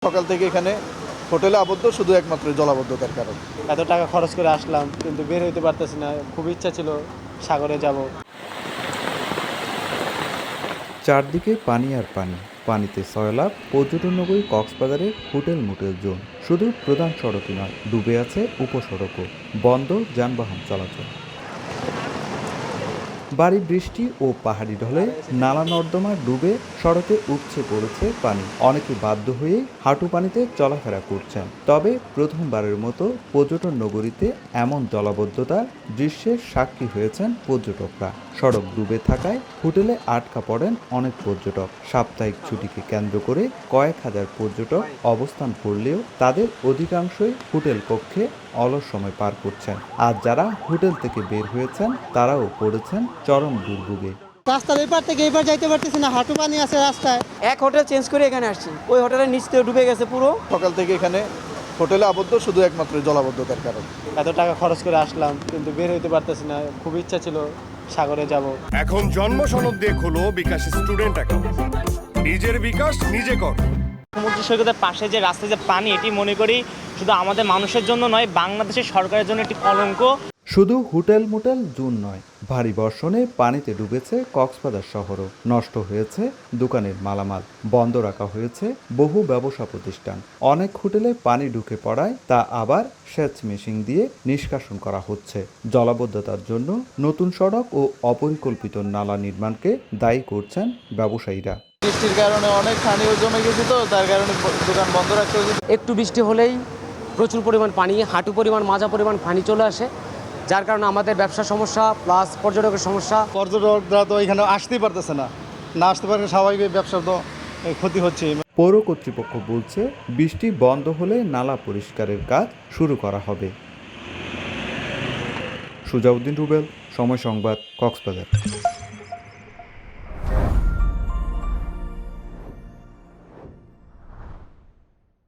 সকাল থেকে এখানে হোটেলে আবদ্ধ, শুধু একমাত্র জলাবদ্ধতার কারণে। এত টাকা খরচ করে আসলাম কিন্তু বের হইতে পারতেছি না। খুব ইচ্ছা ছিল সাগরে যাব। চারদিকে পানি আর পানি, পানিতে সয়লাব। পর্যটন নগরী কক্সবাজারের হোটেল মোটেল জোন। শুধু প্রধান সড়কই নয়, ডুবে আছে উপসড়কও, বন্ধ যানবাহন চলাচল। ভারী বৃষ্টি ও পাহাড়ি ঢলে নালা নর্দমা ডুবে সড়কে উপচে পড়েছে পানি। অনেকে বাধ্য হয়ে হাঁটু পানিতে চলাফেরা করছেন। তবে প্রথমবারের মতো পর্যটন নগরীতে এমন জলাবদ্ধতার দৃশ্যের সাক্ষী হয়েছেন পর্যটকরা। সড়ক ডুবে থাকায় হোটেলে আটকা পড়েন অনেক পর্যটক। সাপ্তাহিক ছুটিকে কেন্দ্র করে কয়েক হাজার পর্যটক অবস্থান করলেও তাদের অধিকাংশই হোটেল কক্ষে অলস সময় পার করছেন। আর যারা হোটেল থেকে বের হয়েছেন তারাও পড়েছেন চরম দুর্ভোগে। রাস্তার এপার থেকে এপার যাইতে পারতেছি না, হাঁটু পানি আছে রাস্তায়। এক হোটেল চেঞ্জ করে এখানে আসছি, ওই হোটেলের নিচ থেকে ডুবে গেছে পুরো। সকাল থেকে এখানে হোটেলে আবদ্ধ, শুধু একমাত্র জলাবদ্ধতার কারণে। এত টাকা খরচ করে আসলাম কিন্তু বের হইতে পারতেছি না। খুব ইচ্ছা ছিল সাগরে যাব। এখন জন্ম সনদ দিয়ে খোলো বিকাশ স্টুডেন্ট অ্যাকাউন্ট। নিজের বিকাশ নিজে কর। সমুদ্র সৈকতের পাশে যে রাস্তায় যে পানি, এটি মনে করি শুধু আমাদের মানুষের জন্য নয়, বাংলাদেশের সরকারের জন্য একটি কলঙ্ক। শুধু হোটেল মোটেল জোন নয়, ভারী বর্ষণে পানিতে ডুবেছে কক্সবাজার শহরও। নষ্ট হয়েছে দোকানের মালামাল, বন্ধ রাখা হয়েছে বহু ব্যবসা প্রতিষ্ঠান। অনেক হোটেলে পানি ঢুকে পড়ায় তা আবার সেচ মেশিন দিয়ে নিষ্কাশন করা হচ্ছে। জলাবদ্ধতার জন্য নতুন সড়ক ও অপরিকল্পিত নালা নির্মাণকে দায়ী করছেন ব্যবসায়ীরা। বৃষ্টির কারণে অনেক পানিও জমে গেছে, তো তার কারণে দোকান বন্ধ রাখতে হয়েছে। একটু বৃষ্টি হলেই প্রচুর পরিমাণ পানি, হাঁটু পরিমাণ মাজা পরিমাণ পানি চলে আসে, যার কারণে আমাদের ব্যবসা সমস্যা প্লাস পর্যটকের সমস্যা। পর্যটকরা তো এখানে আসতেই পারতেছে না, না আসতে পারলে স্বাভাবিক ব্যবসার তো ক্ষতি হচ্ছে। পৌর কর্তৃপক্ষ বলছে বৃষ্টি বন্ধ হলে নালা পরিষ্কারের কাজ শুরু করা হবে। সুজাউদ্দিন রুবেল, সময় সংবাদ, কক্সবাজার।